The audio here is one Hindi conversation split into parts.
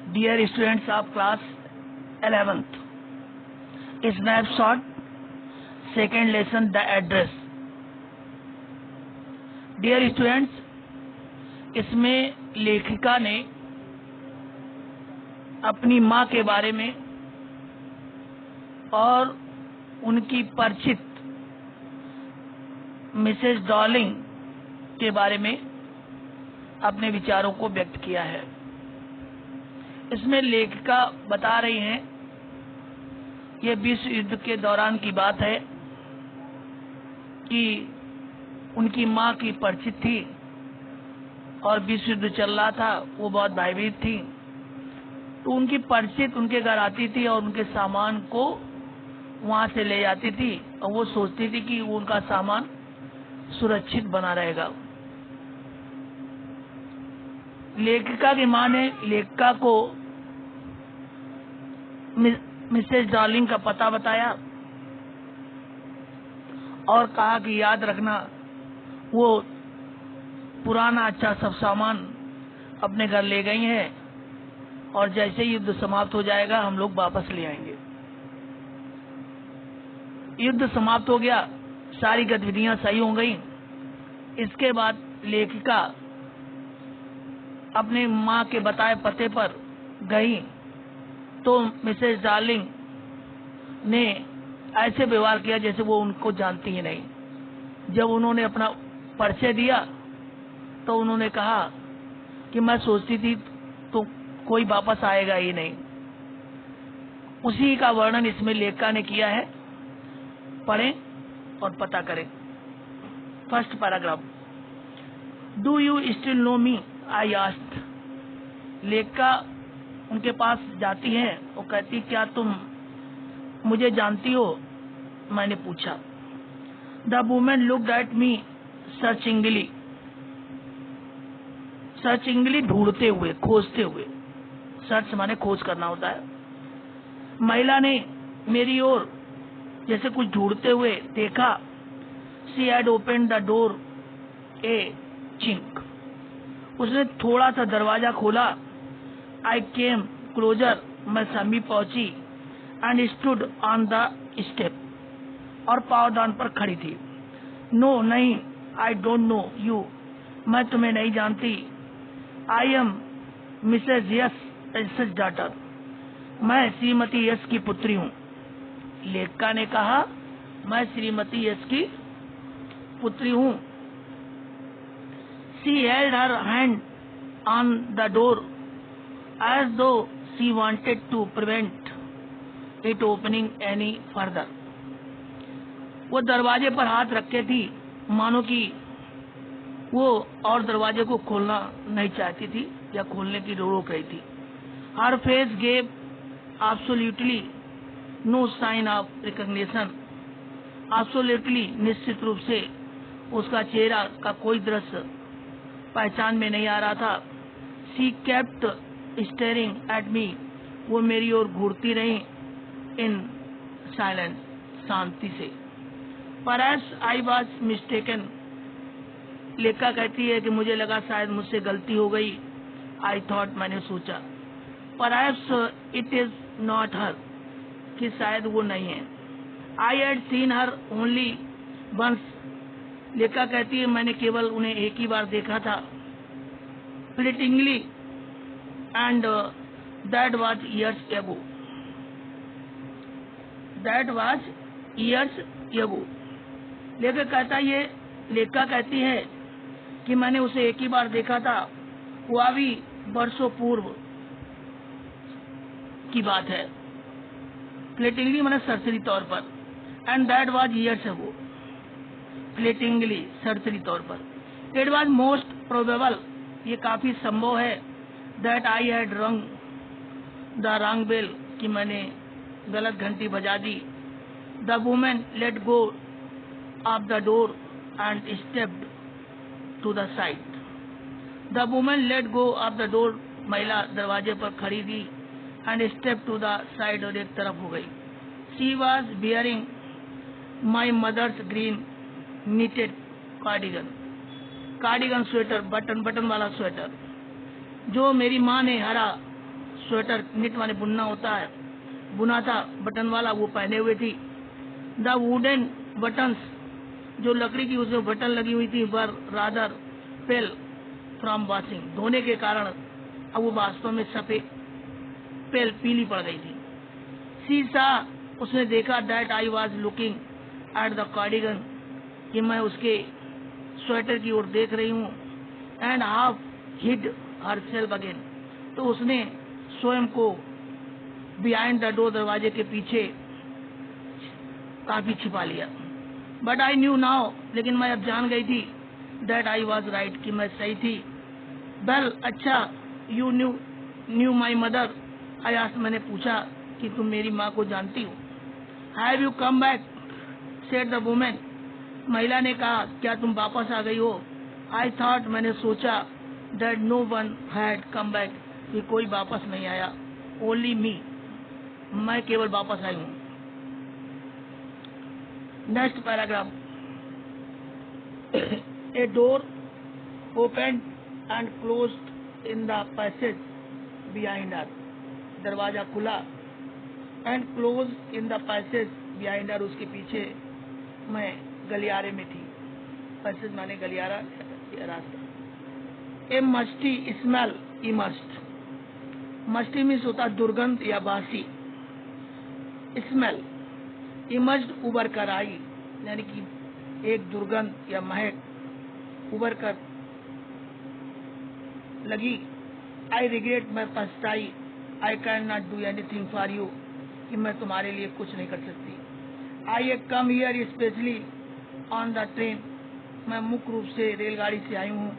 Dear students of class 11th, snapshot, second lesson, the address. Dear students, इसमें लेखिका ने अपनी माँ के बारे में और उनकी परिचित मिसेस डॉर्लिंग के बारे में अपने विचारों को व्यक्त किया है। इसमें लेखिका बता रही हैं, यह विश्व युद्ध के दौरान की बात है कि उनकी माँ की परिचित थी और विश्व युद्ध चल रहा था, वो बहुत भयभीत थी। तो उनकी परिचित उनके घर आती थी और उनके सामान को वहां से ले जाती थी और वो सोचती थी कि उनका सामान सुरक्षित बना रहेगा। लेखिका की माँ ने लेखिका को मिसेस डार्लिंग का पता बताया और कहा कि याद रखना, वो पुराना अच्छा सब सामान अपने घर ले गई हैं और जैसे ही युद्ध समाप्त हो जाएगा हम लोग वापस ले आएंगे। युद्ध समाप्त हो गया, सारी गतिविधियां सही हो गई। इसके बाद लेखिका अपने माँ के बताए पते पर गई तो मिसेस डार्लिंग ने ऐसे व्यवहार किया जैसे वो उनको जानती ही नहीं। जब उन्होंने अपना परिचय दिया तो उन्होंने कहा कि मैं सोचती थी तो कोई वापस आएगा ही नहीं। उसी का वर्णन इसमें लेखिका ने किया है, पढ़ें और पता करें। First paragraph, do you still know me, I asked. लेखिका उनके पास जाती है और कहती, क्या तुम मुझे जानती हो, मैंने पूछा। The woman looked at me searchingly, searchingly ढूंढते हुए, खोजते हुए। सर्च माने खोज करना होता है। महिला ने मेरी ओर जैसे कुछ ढूंढते हुए देखा। She had opened the door A chink, उसने थोड़ा सा दरवाजा खोला। आई केम क्लोजर, मैं समीप पहुंची। And stood on the step, और पावदान पर खड़ी थी। नो नहीं, आई डोंट नो यू, मैं तुम्हें नहीं जानती। I am Mrs S daughter, मैं श्रीमती यस की पुत्री हूँ। लेखिका ने कहा, मैं श्रीमती यस की पुत्री हूँ। She held her hand on the door as though she wanted to prevent it opening any further. वो दरवाजे पर हाथ रखे थी मानो कि वो और दरवाजे को खोलना नहीं चाहती थी या खोलने की रोक रही थी। Her face gave absolutely no sign of recognition. Absolutely निश्चित रूप से उसका चेहरा का कोई दृश्य पहचान में नहीं आ रहा था। She kept staring at me, वो मेरी ओर घूरती रही। In silence, शांति से। Perhaps I was mistaken, लेखिका कहती है कि मुझे लगा शायद मुझसे गलती हो गई। I thought, मैंने सोचा। Perhaps it is not her, कि शायद वो नहीं है। I had seen her only once, लेखिका कहती है मैंने केवल उन्हें एक ही बार देखा था। Flittingly, and that was years ago, that was years ago. लेखिका कहती है कि मैंने उसे एक ही बार देखा था, वह भी वर्षों पूर्व की बात है। फ्लिटिंगली मैंने सरसरी तौर पर, एंड दैट वाज इयर्स एगो, फ्लिटिंगली सरसरी तौर पर। इट वॉज मोस्ट प्रोबेबल, ये काफी संभव है। That I had rung the wrong bell, कि मैंने गलत घंटी बजा दी। The woman let go of the door and stepped to the side. The woman let go of the door, महिला दरवाजे पर खड़ी थी। And step to the side, और एक तरफ हो गई। She was wearing my mother's green knitted cardigan, cardigan sweater, button वाला स्वेटर, जो मेरी माँ ने हरा स्वेटर निट माने बुनना होता है, बुना था बटन वाला, वो पहने हुए थी। द वुडन बटन्स, जो लकड़ी की उसमें बटन लगी हुई थी, वर रादर पेल फ्रॉम वॉशिंग, धोने के कारण अब वो वास्तव में सफेद पेल पीली पड़ गई थी। सी सा, उसने देखा that I was looking at the cardigan, कि मैं उसके स्वेटर की ओर देख रही हूँ। And half hid herself again, तो उसने स्वयं को बिहाइंड द डोर, दरवाजे के पीछे काफी छिपा लिया। बट आई न्यू नाउ, लेकिन मैं अब जान गई थी, दैट आई वॉज राइट, कि मैं सही थी। वेल, अच्छा, you knew my mother, I asked, मैंने पूछा कि तुम मेरी माँ को जानती हो। Have you come back, said the women, महिला ने कहा, क्या तुम वापस आ गई हो। आई थॉट, मैंने सोचा, that no one had come back, कि कोई वापस नहीं आया। ओनली मी, मैं केवल वापस आई हूँ। Next paragraph. A door open and closed in the passage behind her, दरवाजा खुला and close in the passage behind her, उसके पीछे मैं गलियारे में थी। पैसेज माने गलियारा या रास्ता। A musty smell immersed, musty means होता दुर्गंध या बासी। स्मेल इमर्स्ड उबर कर आई, यानी कि एक दुर्गंध या महक उबर कर लगी। आई रिग्रेट, मैं पछताई। I can not do anything for you, कि मैं तुम्हारे लिए कुछ नहीं कर सकती। I come here specially on the train, मैं मुख्य रूप से रेलगाड़ी से आई हूँ।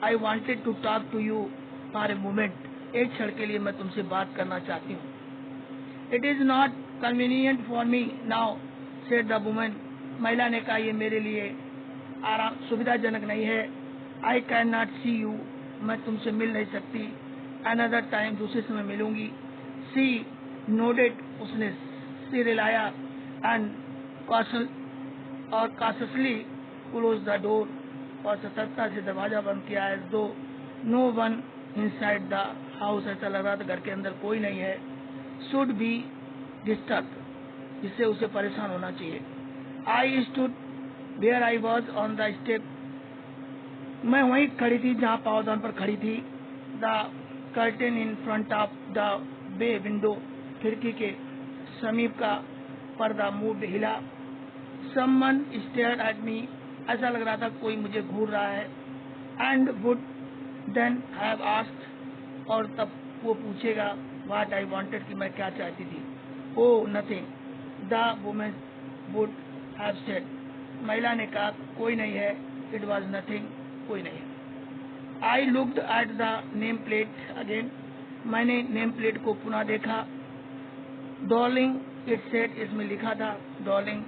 I wanted to talk to you for a moment, एक क्षण के लिए मैं तुमसे बात करना चाहती हूँ। It is not convenient for me now, said the woman, महिला ने कहा, ये मेरे लिए आराम सुविधाजनक नहीं है। I can not see you, मैं तुमसे मिल नहीं सकती। अनदर टाइम, दूसरे समय मिलूंगी। सी नोडेड, उसने सिर हिलाया। And cautiously close the door, और सतर्कता से दरवाजा बंद किया। As though no one inside the house, ऐसा लग रहा था घर के अंदर कोई नहीं है। शुड बी डिस्टर्ब, जिससे उसे परेशान होना चाहिए। I stood where I was on the step, मैं वहीं खड़ी थी जहाँ पावदान पर खड़ी थी। The curtain in front of the bay window, खिड़की के समीप का पर्दा मूव्ड, हिला। समवन स्टेयर्ड एट मी, ऐसा लग रहा था कोई मुझे घूर रहा है। And would then have asked, और तब वो पूछेगा, व्हाट आई वांटेड, कि मैं क्या चाहती थी। ओ nothing, the woman would have said, महिला ने कहा, कोई नहीं है। इट वाज नथिंग, कोई नहीं है। I looked at the name plate again, मैंने नेम प्लेट को पुनः देखा। डार्लिंग इट सेड, इसमें लिखा था डार्लिंग,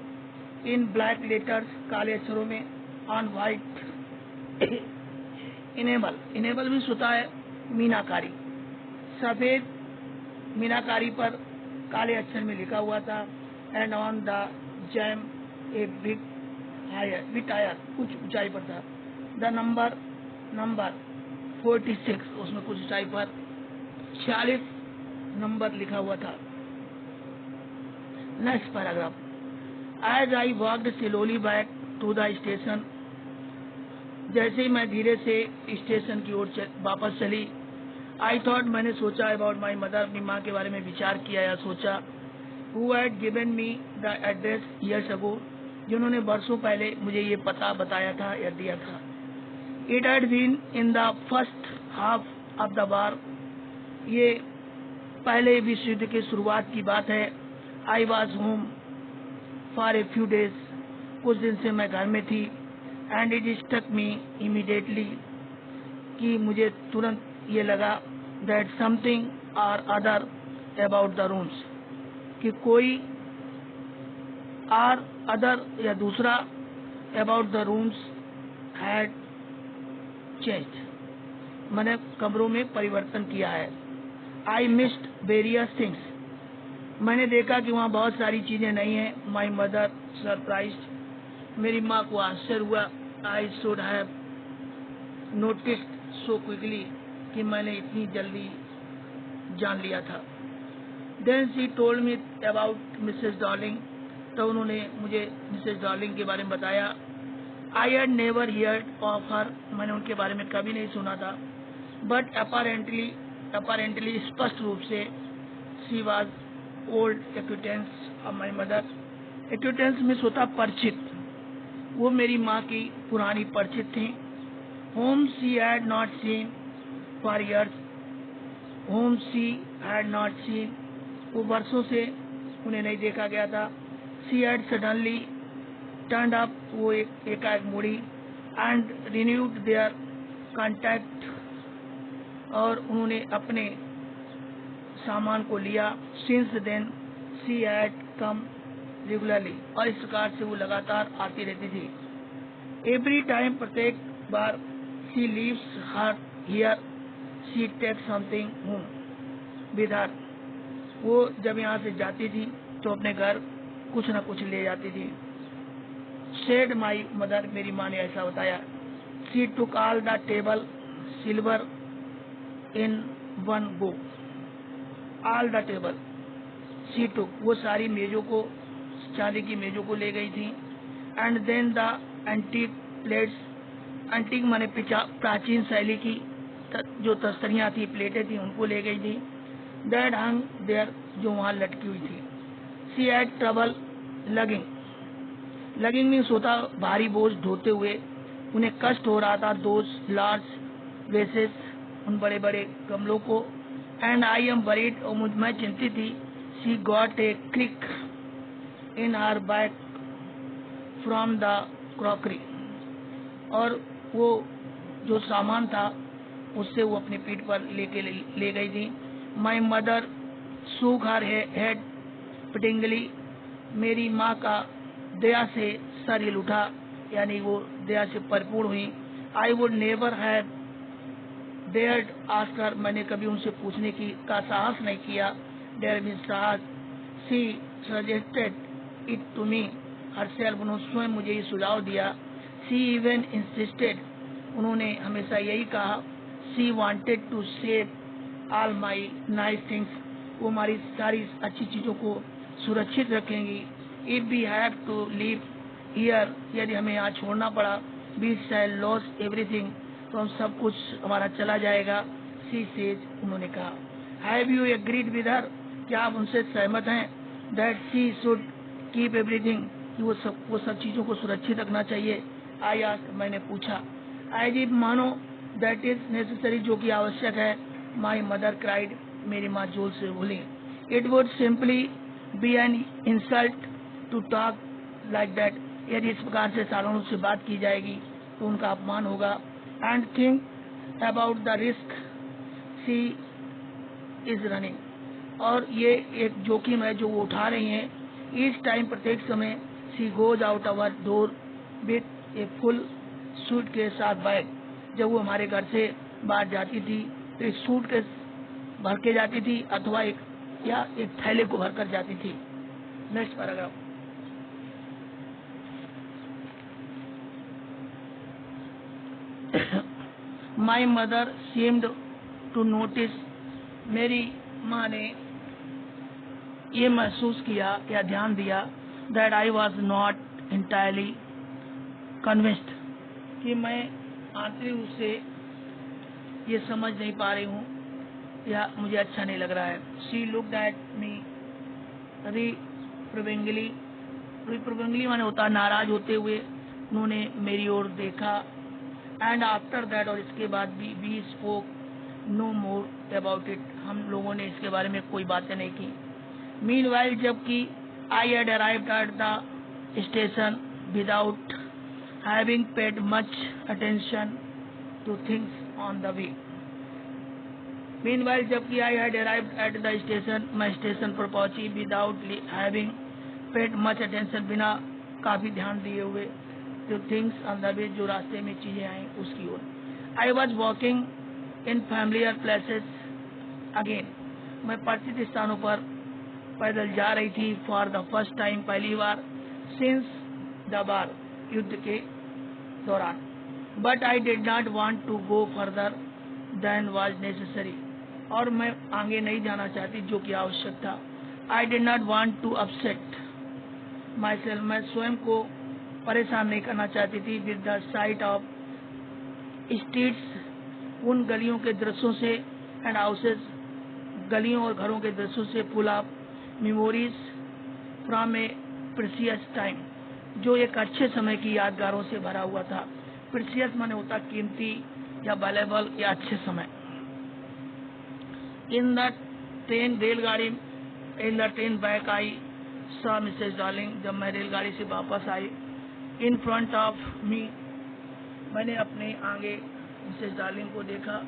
इन ब्लैक लेटर्स, काले अक्षरों में, ऑन व्हाइट इनेबल, इनेबल भी होता है मीनाकारी, सफेद मीनाकारी पर काले अक्षर में लिखा हुआ था। And on the jamb a big higher, कुछ ऊंचाई पर था। द नंबर 46, उसमें कुछ ऊंचाई पर 46 नंबर लिखा हुआ था। Next paragraph. As I walked slowly back to the station, जैसे ही मैं धीरे से स्टेशन की ओर वापस चली। आई थॉट, मैंने सोचा, अबाउट माई मदर, अपनी माँ के बारे में विचार किया या सोचा। Who had given me the address years ago, जिन्होंने वर्षों पहले मुझे ये पता बताया था या दिया था। It had been in the first half of the war, ये पहले विश्व युद्ध की शुरुआत की बात है। I was home for a few days, कुछ दिन से मैं घर में थी। And it stuck me immediately, कि मुझे तुरंत ये लगा, that something or other about the rooms, कि कोई और अदर या दूसरा about the rooms had changed, मैंने कमरों में परिवर्तन किया है। आई मिस्ड वेरियस थिंग्स, मैंने देखा कि वहाँ बहुत सारी चीजें नहीं हैं। माई मदर सरप्राइज्ड, मेरी माँ को आश्चर्य हुआ। I should have noticed so quickly, कि मैंने इतनी जल्दी जान लिया था। Then she told me about Mrs Darling, तो उन्होंने मुझे मिसेस डार्लिंग के बारे में बताया। I had never heard of her, मैंने उनके बारे में कभी नहीं सुना था। बट अपारेंटली स्पष्ट रूप से she was old acquaintance of my mother. Acquaintance में होता परिचित, वो मेरी माँ की पुरानी परिचित थी। Home she had not seen for years, home she had not seen, वो वर्षों से उन्हें नहीं देखा गया था। She had suddenly turned up, वो एकाएक मुड़ी। एंड रिन्यूड देयर कॉन्टैक्ट, और उन्होंने अपने सामान को लिया। Since then she had come regularly, और इस प्रकार से वो लगातार आती रहती थी। एवरी टाइम, प्रत्येक बार, she leaves her here she take something home with her, वो जब यहाँ से जाती थी तो अपने घर कुछ न कुछ ले जाती थी। सेड माई मदर, मेरी माँ ने ऐसा बताया। She took all the table silver in one go, all the table she took, वो सारी मेजों को, चांदी की मेजों को ले गई थी। And then the antique plates, antique माने प्राचीन शैली की जो तस्तरियां थी, प्लेटें थी, उनको ले गई थी। दैट हंग देयर, जो वहां लटकी हुई थी। She had trouble logging, logging means होता भारी बोझ ढोते हुए, उन्हें कष्ट हो रहा था। दोज लार्ज वेसेस, उन बड़े बड़े गमलों को। एंड आई एम वरीड, और मैं चिंतित थी। She got a crick in her back from the crockery, और वो जो सामान था उससे वो अपनी पीठ पर ले गई थी। माई मदर सूख हर हेड पिटिंगली, मेरी माँ का दया से सर हिल उठा, यानी वो दया से परिपूर्ण हुई। I would never have dared ask her, मैंने कभी उनसे पूछने का साहस नहीं किया। डेयर मीन साहस। She suggested it to me herself, उन्होंने स्वयं मुझे ये सुझाव दिया। शी इवन इंसिस्टेड, उन्होंने हमेशा यही कहा। She wanted to save all my nice things, वो हमारी सारी अच्छी चीजों को सुरक्षित रखेंगी। If we have to leave here, यदि हमें यहाँ छोड़ना पड़ा, वी शैल लॉस एवरीथिंग, तो हम सब कुछ हमारा चला जाएगा। शी सेज, उन्होंने कहा। Have you agreed with her, क्या आप उनसे सहमत हैं? That she should keep everything, कि वो सब चीजों को सुरक्षित रखना चाहिए। आई आस्क्ड, मैंने पूछा। एज इफ, मानो, दैट इज नेसेसरी, जो कि आवश्यक है। माई मदर क्राइड, मेरी माँ जोर से बोली। It would simply be an insult to talk like that, यदि इस प्रकार से साधारण से बात की जाएगी तो उनका अपमान होगा। And think about the risk she is running, और ये एक जोखिम है जो वो उठा रही हैं। ईच टाइम, प्रत्येक समय, she goes out our door with a full suit के साथ बैग, जब वो हमारे घर से बाहर जाती थी तो एक सूट के भर के जाती थी, अथवा एक थैले को भर कर जाती थी। Next paragraph. My mother seemed to notice, मेरी माँ ने ये महसूस किया या ध्यान दिया। That I was not entirely convinced, कि मैं आंतरिक रूप से ये समझ नहीं पा रही हूँ या मुझे अच्छा नहीं लग रहा है। शी लुक्ड एट मी रिप्रोविंगली, रिप्रोविंगली माने होता नाराज होते हुए उन्होंने मेरी ओर देखा। एंड आफ्टर दैट, और इसके बाद भी, we spoke no more about it, हम लोगों ने इसके बारे में कोई बातें नहीं की। मीनवाइल, जबकि I had arrived at the station without having paid much attention to things on the way. Meanwhile, जबकि I had arrived at the station, मैं स्टेशन पर पहुंची, without having paid much attention, बिना काफी ध्यान दिए हुए, जो थिंग्स ऑन द वे, जो रास्ते में चीजें आई उसकी ओर। I was walking in familiar places again, मैं परिचित स्थानों पर पैदल जा रही थी। फॉर द फर्स्ट टाइम, पहली बार, सिंस द वार, युद्ध के दौरान। But I did not want to go further than was necessary, और मैं आगे नहीं जाना चाहती, जो कि आवश्यक था। I did not want to upset myself, मैं स्वयं को परेशान नहीं करना चाहती थी with the sight of streets, उन गलियों के दृश्यों से, एंड हाउसेस, गलियों और घरों के दृश्यों से, full of memories from A precious time, जो एक अच्छे समय की यादगारों से भरा हुआ था। प्रीसियस माने होता कीमती या वैल्यूएबल या अच्छे समय। इन द ट्रेन, रेलगाड़ी, in the train back I saw Mrs darling, जब मैं रेलगाड़ी से वापस आई, इन फ्रंट ऑफ मी, मैंने अपने आगे मिसेस डार्लिंग को देखा।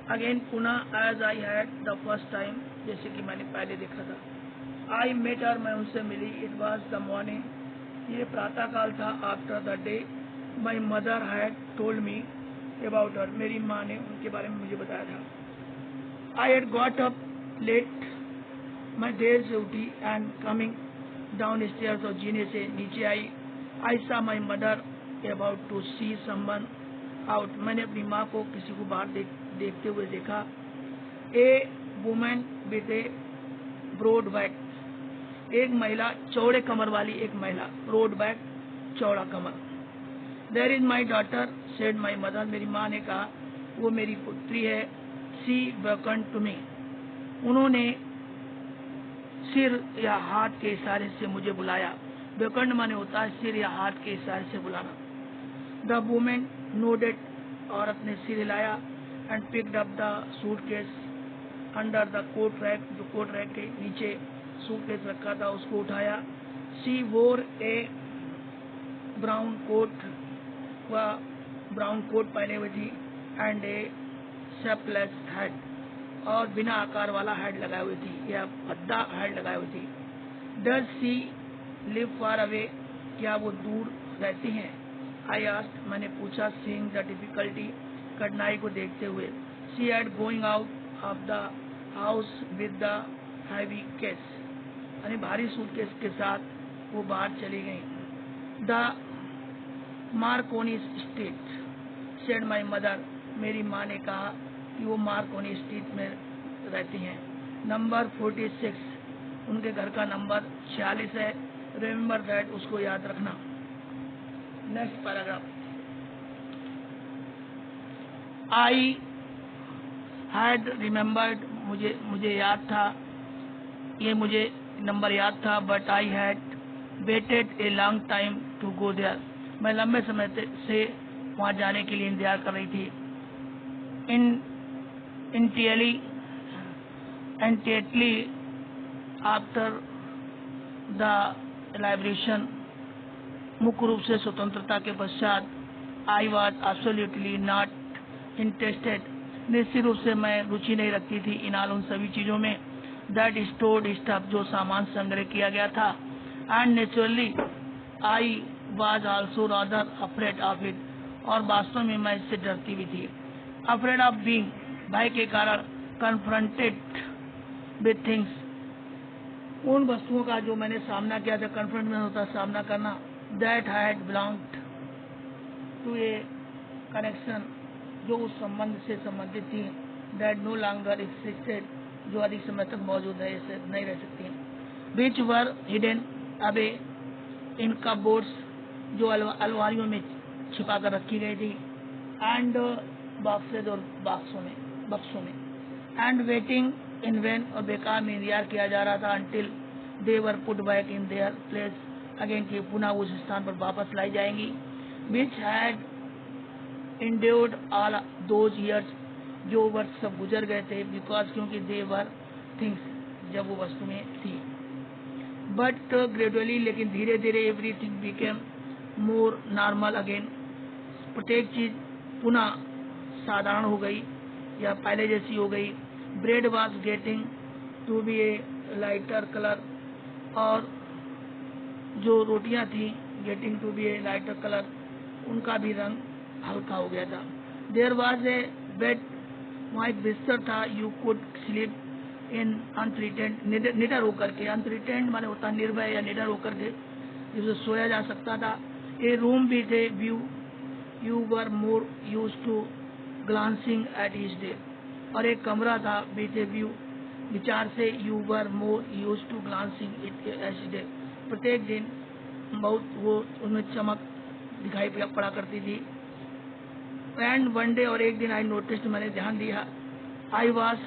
अगेन पुनः as I had the first time, जैसे कि मैंने पहले देखा था। आई मेट हर, मैं उनसे मिली। इट वॉज द मॉर्निंग, ये प्रातः काल था। After the day my mother had told me about her, मेरी माँ ने उनके बारे में मुझे बताया था। I had got up late, मैं देर से उठी। एंड कमिंग डाउन स्टेयर्स, और जीने से नीचे आई। I saw my mother about to see someone out, मैंने अपनी माँ को किसी को बाहर देखते हुए देखा। A woman with a broad back, एक महिला, चौड़े कमर वाली एक महिला, ब्रॉड बैक, चौड़ा कमर। There is my daughter said my mother, मेरी माँ ने कहा वो मेरी पुत्री है। सी वेलकम टू मी, उन्होंने सिर या हाथ के इशारे से मुझे बुलाया। वेलकम माने होता है सिर या हाथ के इशारे से बुलाना। द वुमेन नोडेड, औरत ने सिर हिलाया। And picked up the suitcase under the coat rack, जो कोट रैक के नीचे सूटकेस रखा था उसको उठाया। She wore a brown coat, वह ब्राउन कोट पहने हुई थी। एंड ए शेपलेस हेड, और बिना आकार वाला हेड लगाई हुई थी, या भद्दा हेड लगाई हुई थी। Does she live far away, क्या वो दूर रहती हैं? आई आस्क्ड, मैंने पूछा। सीइंग द डिफिकल्टी, कठिनाई को देखते हुए। She had going out of the house with the heavy case, यानी भारी सूटकेस के साथ वो बाहर चली गई। The Markovnikov street said my mother, मेरी माँ ने कहा कि वो मार्कोनी स्ट्रीट में रहती हैं। नंबर 46, उनके घर का नंबर 46 है। रिमेम्बर दैट, उसको याद रखना। Next paragraph. I had remembered, मुझे याद था, ये मुझे नंबर याद था। But I had waited a long time to go there, मैं लंबे समय से वहाँ जाने के लिए इंतजार कर रही थी। Immediately आफ्टर द लिबरेशन, मुख्य रूप से स्वतंत्रता के पश्चात। I was absolutely not interested, निश्चित रूप से मैं रुचि नहीं रखती थी इन उन सभी चीजों में। दैट स्टोर्ड स्टफ, जो सामान संग्रह किया गया था। And naturally I was also rather afraid of it, और वास्तव में मैं इससे डरती भी थी। अफ्रेड ऑफ बीइंग, भय के कारण। कन्फ्रंटेड विथ थिंग्स, उन वस्तुओं का जो मैंने सामना किया था। कन्फ्रंट में होता सामना करना। That had belonged to a connection, जो उस संबंध से संबंधित थी। दैट नो लॉन्गर एक्सिस्टेड, जो अधिक समय तक मौजूद नहीं रह सकती। विच वर हिडन अवे इन कपबोर्ड्स, जो अलमारियों में छिपा कर रखी गई थी। एंड बॉक्सेज, और बक्सों में। एंड वेटिंग इन वैन, और बेकार में इंतजार किया जा रहा था। Until they were put back in their place, again की पुनः उस स्थान पर वापस लाई जाएंगी। Which had endured all those years, जो वर्ष सब गुजर गए थे। बिकॉज, क्योंकि दे वर थिंग्स, जब वो वस्तुएं थी। बट ग्रेजुअली, लेकिन धीरे धीरे, everything became more normal again, प्रत्येक चीज पुनः साधारण हो गई या पहले जैसी हो गई। Bread was getting to be a lighter colour, और जो रोटियां थी getting to be a lighter colour, उनका भी रंग हल्का हो गया था। देयर वॉज ए बेड, वहाँ एक बिस्तर था। यू कुड स्लीप इन अनथ्रेटेंड, निडर होकर के। अनथ्रेटेंड माने होता निर्भय या निडर होकर के, जिससे सोया जा सकता था। ए रूम भी the view, you were more used to glancing at each day, और एक कमरा था विद ए व्यू। विचार से you were more used to glancing it every day. प्रत्येक दिन बहुत वो उनमें चमक दिखाई पड़ा करती थी। एंड वन डे, और एक दिन आई नोटिस्ड, मैंने ध्यान दिया, I was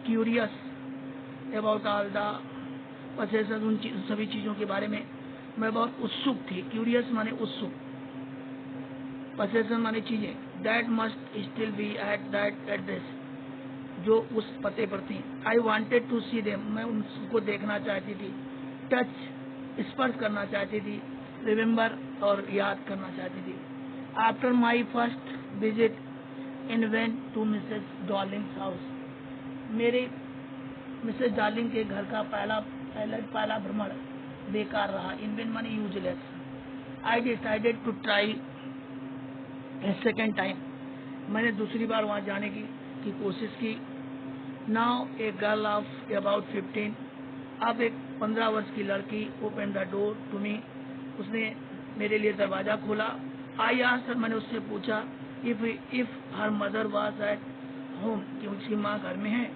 curious about all the possession, उन सभी चीजों के बारे में मैं बहुत उत्सुक थी। क्यूरियस माने उत्सुक, पोसेशन माने चीजें। That must still be at that address, जो उस पते पर थी। I wanted to see them, मैं उनको देखना चाहती थी। टच, स्पर्श करना चाहती थी। रिमेम्बर, और याद करना चाहती थी। After my first visit in went to Mrs Dorling's house, मेरे मिसेस डार्लिंग के घर का पहला भ्रमण बेकार रहा। इनवेन माने useless. I decided to try a second time, मैंने दूसरी बार वहां जाने की कोशिश की। Now a girl of about 15, अब एक 15 वर्ष की लड़की open the door to me, उसने मेरे लिए दरवाजा खोला। आई आस्क्ड, मैंने उससे पूछा, if her mother was at home, कि उसकी माँ घर में है।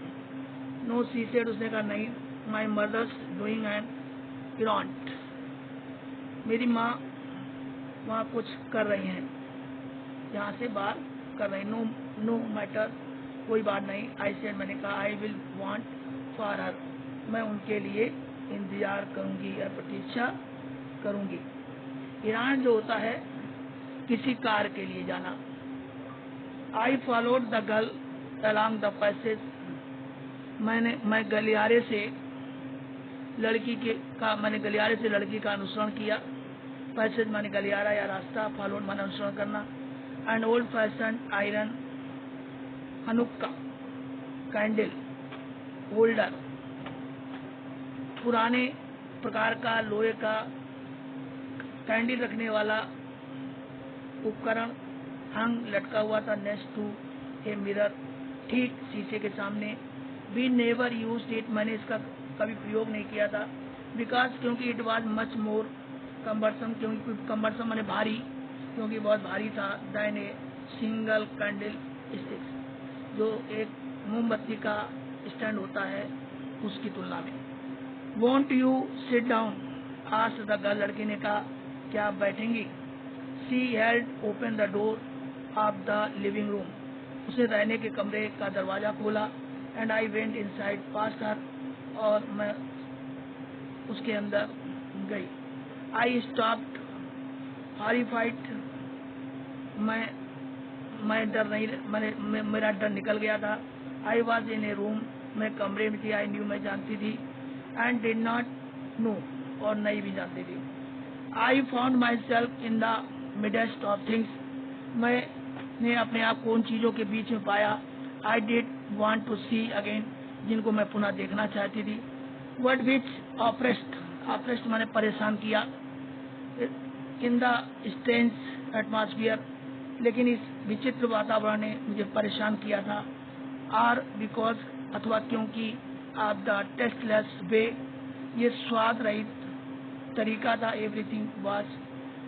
नो शी सेड, उसने कहा नहीं, माई मदर्स डूइंग एन इरॉन्ट, मेरी माँ वहाँ कुछ कर रही हैं, यहाँ से बाहर कर रही। नो मैटर, कोई बात नहीं। आई सेड, मैंने कहा, I will want for her, मैं उनके लिए इंतजार करूंगी या प्रतीक्षा करूंगी। ईरान जो होता है किसी कार के लिए जाना। आई followed the girl along the passage, मैं गलियारे से लड़की का अनुसरण किया। पैसेज माने गलियारा या रास्ता, फॉलोड माने अनुसरण करना। And old fashion iron Hanukkah candle holder, पुराने प्रकार का लोहे का कैंडल रखने वाला उपकरण हंग लटका हुआ था नेक्स्ट टू ए मिरर, ठीक शीशे के सामने। वी नेवर यूज्ड इट, मैंने इसका कभी प्रयोग नहीं किया था। बिकॉज, क्योंकि it was much more cumbersome, क्योंकि कम्बरसम माने भारी, क्योंकि बहुत भारी था। Then a single candlestick, जो एक मोमबत्ती का स्टैंड होता है उसकी तुलना में। Won't you sit down, asked the girl, लड़की ने कहा, क्या आप बैठेंगी। She held open the door of the living room, उसने रहने के कमरे का दरवाजा खोला। And I went inside past her, और मैं उसके अंदर गई। आई स्टॉप्ड हॉरिफाइड, मैं डर नहीं, मेरा डर निकल गया था। I was in A room, मैं कमरे में थी। आई न्यू, मैं जानती थी। एंड डिड नॉट नो, और नहीं भी जानती थी। I found my self in the midst of things, मैंने अपने आप को उन चीजों के बीच में पाया। I did want to see again, जिनको मैं पुनः देखना चाहती थी। वर्ड विच ऑप्रेस्ड मैंने परेशान किया। इन द स्ट्रेंज एटमॉस्फियर, लेकिन इस विचित्र वातावरण ने मुझे परेशान किया था। आर बिकॉज, अथवा क्योंकि, ऑफ द टेस्टलेस वे, ये स्वाद रहित तरीका था। एवरीथिंग वाज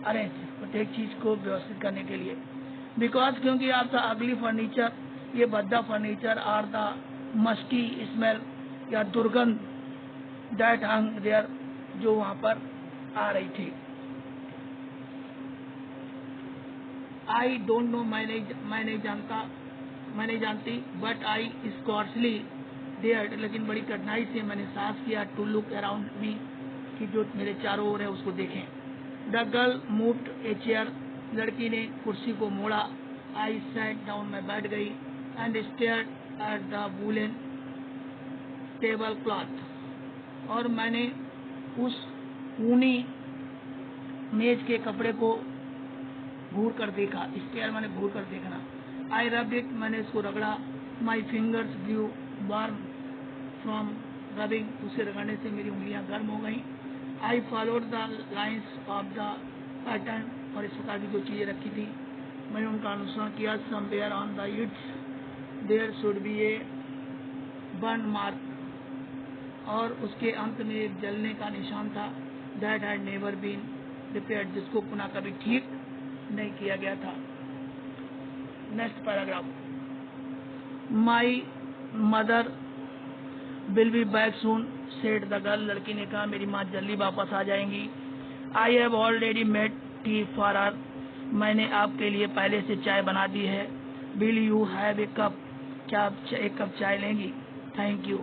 अरेंज, प्रत्येक चीज को व्यवस्थित करने के लिए। बिकॉज, क्योंकि आप द अगली फर्नीचर, ये भद्दा फर्नीचर, और द मस्टी स्मेल, या दुर्गंध, दैट हंग देयर, जो वहां पर आ रही थी। आई डोंट नो, मैं नहीं जानती। बट आई स्कॉर्सली डेयर्ड, लेकिन बड़ी कठिनाई से मैंने साहस किया। टू लुक अराउंड मी, कि जो मेरे चारों ओर है उसको देखें। The girl moved a chair, लड़की ने कुर्सी को मोड़ा। आई सैट डाउन, मैं बैठ गई। And stared at the woollen table cloth, और मैंने उस ऊनी मेज के कपड़े को घूर कर देखा। स्टेयर मैंने घूर कर देखना। आई रब्ड इट, मैंने इसको रगड़ा। My fingers grew warm from rubbing, उसे रगड़ने से मेरी उंगलियां गर्म हो गई। I followed the lines of the pattern, और इस प्रकार की जो चीजें रखी थी मैंने उनका अनुसरण किया। Somewhere on the its there should be a burn mark, और उसके अंत में एक जलने का निशान था। That had never been repaired, जिसको पुनः कभी ठीक नहीं किया गया था। Next paragraph. My mother will be back soon said the girl. लड़की ने कहा मेरी माँ जल्दी वापस आ जाएंगी। I have already made tea for her. मैंने आपके लिए पहले से चाय बना दी है। Will you have a cup. क्या आप एक कप चाय लेंगी? Thank you.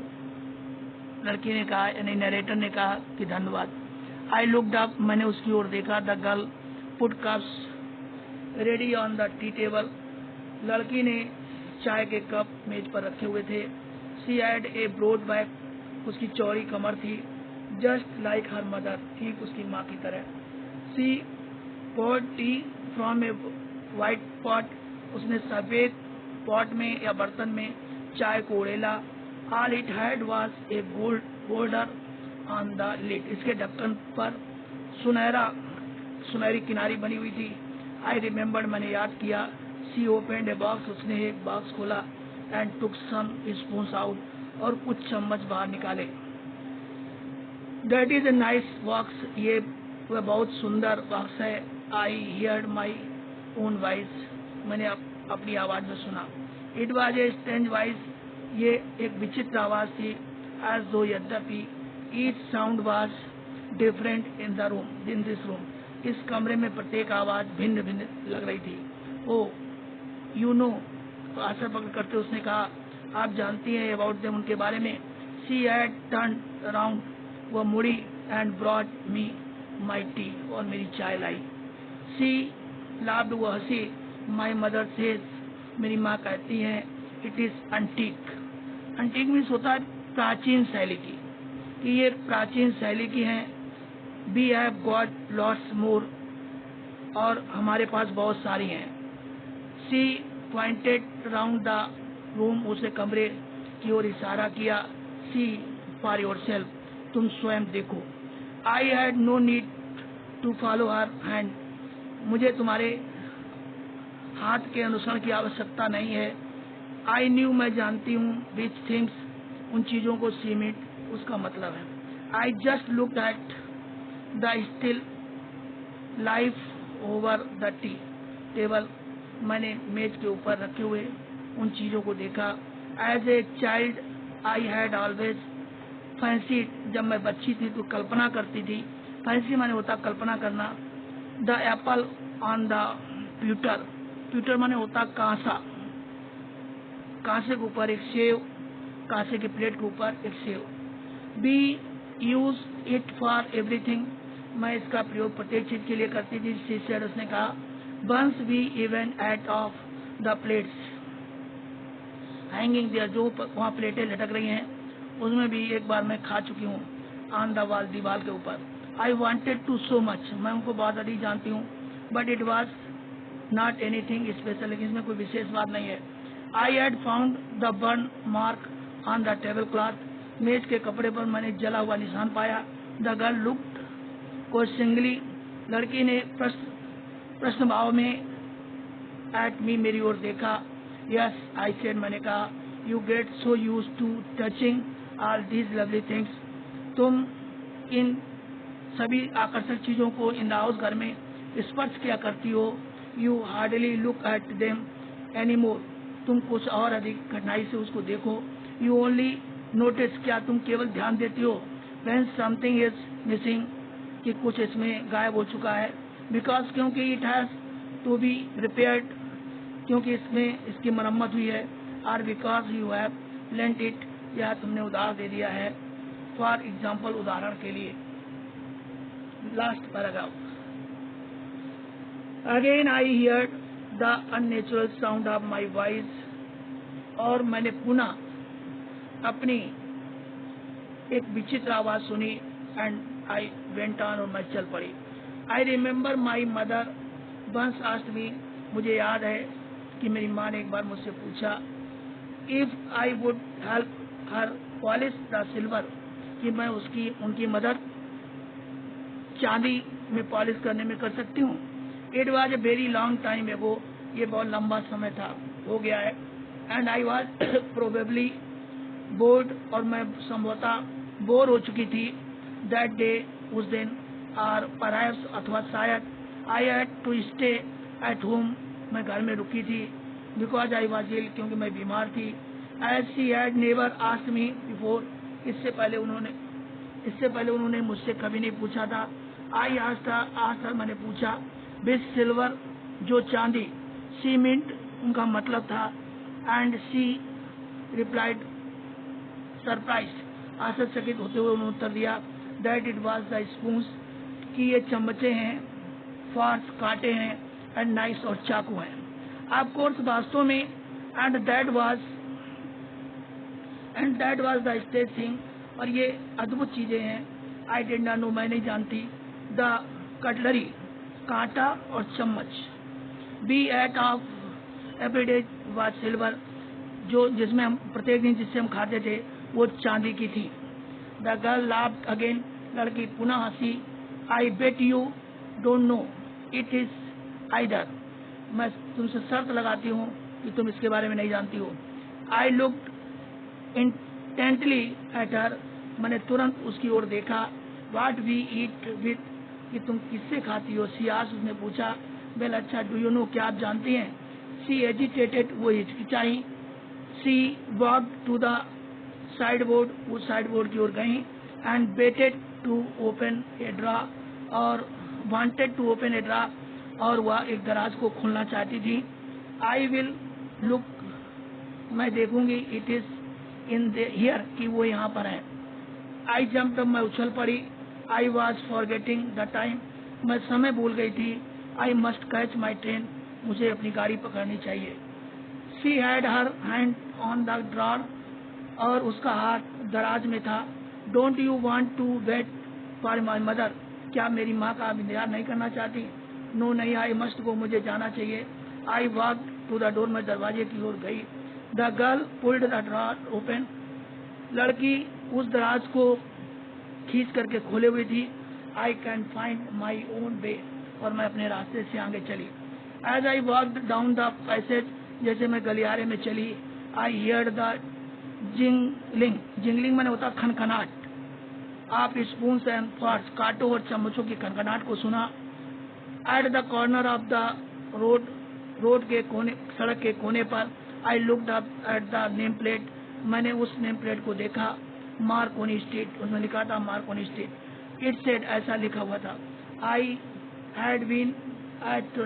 लड़की ने कहा, यानी नरेटर ने कहा कि धन्यवाद। I looked up. मैंने उसकी ओर देखा। The girl put cups ready on the tea table. लड़की ने चाय के कप मेज पर रखे हुए थे। She had a broad back. उसकी चौड़ी कमर थी। Just like her mother. ठीक उसकी माँ की तरह। She poured tea from a white pot. उसने सफेद पॉट में या बर्तन में चाय को उड़ेला। All it had was a gold border on the lid. इसके ढक्कन पर सुनहरी किनारी बनी हुई थी। I remembered. मैंने याद किया। She opened a box. उसने एक बॉक्स खोला। And took some spoons out. और कुछ चम्मच बाहर निकाले। That is a nice box. ये वह बहुत सुंदर बॉक्स है। I heard my own voice. मैंने अपनी आवाज में सुना। It was a strange voice. ये एक विचित्र आवाज थी। एज दो यद्यपि each sound was different in this room. इस कमरे में प्रत्येक आवाज भिन्न भिन्न लग रही थी। ओ यू नो। आशा पकड़ करते उसने कहा आप जानती हैं अबाउट देम, उनके बारे में। She had turn around. वह मुड़ी and brought me my tea. और मेरी चाय लाई। She laughed. वो हंसी। My mother says. मेरी माँ कहती हैं it is antique. Antique means होता है प्राचीन शैली की, कि ये प्राचीन शैली की हैं। We have got lots more. और हमारे पास बहुत सारी हैं। She pointed around the room. उसे कमरे की ओर इशारा किया। See for yourself. तुम स्वयं देखो। I had no need to follow her hand. मुझे तुम्हारे हाथ के अनुसरण की आवश्यकता नहीं है। I knew. मैं जानती हूँ। Which things. उन चीजों को। सीमिट उसका मतलब है। I just looked at the still life over the tea table. मैंने मेज के ऊपर रखे हुए उन चीजों को देखा। As a child I had always fancy. जब मैं बच्ची थी तो कल्पना करती थी। फैंसी माने होता कल्पना करना। The Apple on the pewter. Pewter माने होता कांसा। कांसे के ऊपर एक सेव। कांसे की प्लेट के ऊपर एक सेव। We use it for everything. मैं इसका प्रयोग प्रत्येक चीज के लिए करती थी। She said. उसने कहा once we even ate off the plates hanging there. जो वहाँ प्लेटें लटक रही हैं उसमें भी एक बार मैं खा चुकी हूँ। On the wall. दीवार के ऊपर। I wanted to so much. मैं उनको बहुत अधिक जानती हूँ। But it was not anything special. लेकिन इसमें कोई विशेष बात नहीं है। I had found the burn mark on the tablecloth. मेज के कपड़े पर मैंने जला हुआ निशान पाया। The girl looked questioningly. लड़की ने प्रश्न भाव में एट मी। मेरी ओर देखा। Yes I said. मैंने कहा you get so used to touching all these lovely things. तुम इन सभी आकर्षक चीजों को इन हाउस घर में स्पर्श किया करती हो। You hardly look at them any more. तुम कुछ और अधिक कठिनाई से उसको देखो। You only notice. क्या तुम केवल ध्यान देती हो व्हेन समथिंग इज मिसिंग, कि कुछ इसमें गायब हो चुका है। बिकॉज क्योंकि it has to be repaired, क्योंकि इसमें इसकी मरम्मत हुई है। और because you have lent it, या तुमने उधार दे दिया है। फॉर एग्जाम्पल उदाहरण के लिए। Last paragraph. Again I heard the unnatural sound of my voice. और मैंने पुनः अपनी एक विचित्र आवाज सुनी। And I went on. और मैं चल पड़ी। I remember my mother once asked me. मुझे याद है कि मेरी माँ ने एक बार मुझसे पूछा if I would help her polish the silver, कि मैं उनकी मदद चांदी में पॉलिश करने में कर सकती हूँ। It was a very long time एगो। ये बहुत लंबा समय था, हो गया है। And I was probably board. और मैं संभवतः बोर हो चुकी थी। दैट डे उस दिन। और परहैप्स अथवा शायद I had to stay at home. मैं घर में रुकी थी। बिकॉज आई वॉज इल, क्योंकि मैं बीमार थी। As she had never asked me before, इससे पहले उन्होंने मुझसे कभी नहीं पूछा था। आई आस्क्ड हर, मैंने पूछा। विच सिल्वर, जो चांदी। शी मींट, उनका मतलब था। एंड शी रिप्लाइड सरप्राइज्ड, आश्चर्यचकित होते हुए उन्होंने उत्तर दिया that it was the spoons, कि ये चम्मचे हैं, फॉर्क्स कांटे हैं, एंड नाइफ्स और चाकू हैं। ऑफ कोर्स वास्तव में, and that was the stage thing, और ये अद्भुत चीजें हैं। आई डिड नॉट नो, मैं नहीं जानती। द कटलरी, कांटा और चम्मच। We ate off every day was silver, जो जिसमें हम प्रत्येक दिन जिससे हम खाते थे वो चांदी की थी। द गर्ल लाफ्ड अगेन, लड़की पुनः हंसी। I bet you don't know it is either, मैं तुमसे शर्त लगाती हूँ कि तुम इसके बारे में नहीं जानती हो। I looked intently at her, मैंने तुरंत उसकी ओर देखा। व्हाट वी ईट विथ, कि तुम किससे खाती हो। सी आस्क्ड, उसने पूछा। वेल, अच्छा, डू यू नो, क्या आप जानती हैं। सी एजिटेटेड, वो हिचकिचाई। She walked to the sideboard, वो साइड बोर्ड की ओर गई। And waited to open a drawer, और wanted to open a drawer, और वह एक दराज को खोलना चाहती थी। आई विल लुक, मैं देखूंगी। इट इज इन हियर, कि वो यहाँ पर है। आई जम्प्ड, मैं उछल पड़ी। I was forgetting the time, मैं समय भूल गई थी। I must catch my train, मुझे अपनी गाड़ी पकड़नी चाहिए। She had her hand on the drawer, और उसका हाथ दराज में था। Don't you want to wait for my mother, क्या मेरी माँ का आप इंतजार नहीं करना चाहती। नो, नहीं। आई मस्ट गो, मुझे जाना चाहिए। I walk to the door, मैं दरवाजे की ओर गई। The girl pulled the drawer open, लड़की उस दराज को खींच करके खोले हुई थी। I can find my own way, और मैं अपने रास्ते से आगे चली। As I walked down the passage, जैसे मैं गलियारे में चली, आई हियर्ड द जिंगलिंग मैंने होता खनखनाट। आप स्पून्स एंड फॉर्क्स, कांटों और चम्मचों की खनखनाट को सुना। At the corner of the road के कोने, सड़क के कोने पर। I looked up at the name plate, मैंने उस नेम प्लेट को देखा। मार्कोनी स्ट्रीट, उसमें लिखा था मार्कोनी स्ट्रीट। इट सेड, ऐसा लिखा हुआ था। I had been at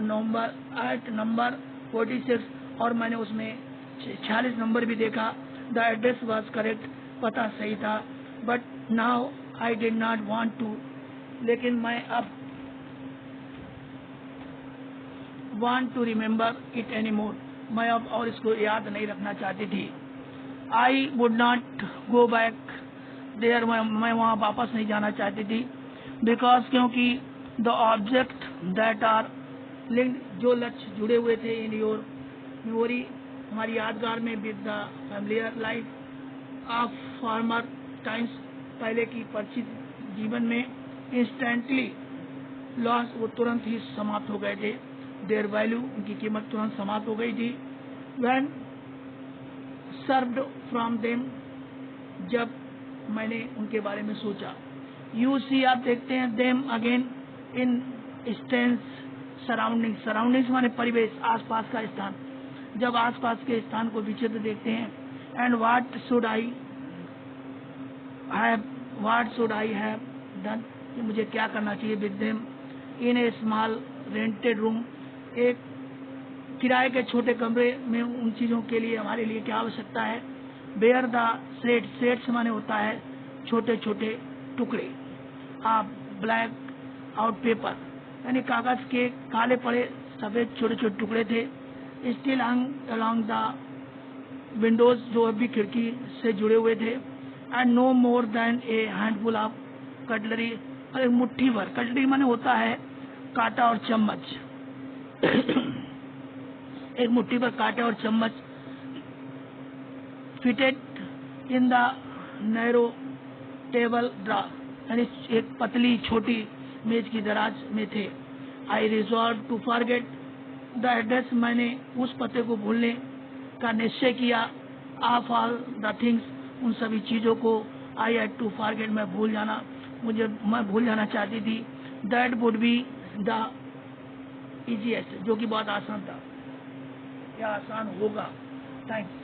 number 46, और मैंने उसमें 46 नंबर भी देखा। द एड्रेस वॉज करेक्ट, पता सही था। But now I did not want to, लेकिन मैं अब want to remember it any more, मैं अब और इसको याद नहीं रखना चाहती थी। I would not go back there, मैं वहाँ वापस नहीं जाना चाहती थी। बिकॉज, क्योंकि the object that are linked, जो लक्ष्य जुड़े हुए थे इन योर मेमोरी, हमारी यादगार में, with the familiar life of former times, पहले की परिचित जीवन में, इंस्टेंटली लॉस, वो तुरंत ही समाप्त हो गए थे। देयर वैल्यू, उनकी कीमत तुरंत समाप्त हो गई थी। व्हेन सर्व्ड फ्रॉम देम, जब मैंने उनके बारे में सोचा। यू सी, आप देखते हैं, them again in strange surroundings, surroundings माने परिवेश, आसपास का स्थान, जब आसपास के स्थान को विचित्र देखते हैं। And what should I have done, कि मुझे क्या करना चाहिए। With them in A small rented room, एक किराए के छोटे कमरे में, उन चीजों के लिए हमारे लिए क्या आवश्यकता है। बेयर द सेट्स माने होता है छोटे छोटे टुकड़े। आप ब्लैक आउट पेपर, यानी कागज के काले पड़े सफेद छोटे छोटे टुकड़े थे। Still hung along the windows, जो अभी खिड़की से जुड़े हुए थे। And no more than a handful of cutlery, और एक मुट्ठी भर, कटलरी माने होता है कांटा और चम्मच एक मुट्ठी भर कांटे और चम्मच, fitted in the narrow table drawer, यानी एक पतली छोटी मेज की दराज में थे। I resolve to forget the address, मैंने उस पते को भूलने का निश्चय किया। ऑफ ऑल द थिंग्स, उन सभी चीजों को। आई हैड टू फॉरगेट, मैं भूल जाना चाहती थी। That would be the easiest, जो कि बहुत आसान था, या आसान होगा। थैंक्स।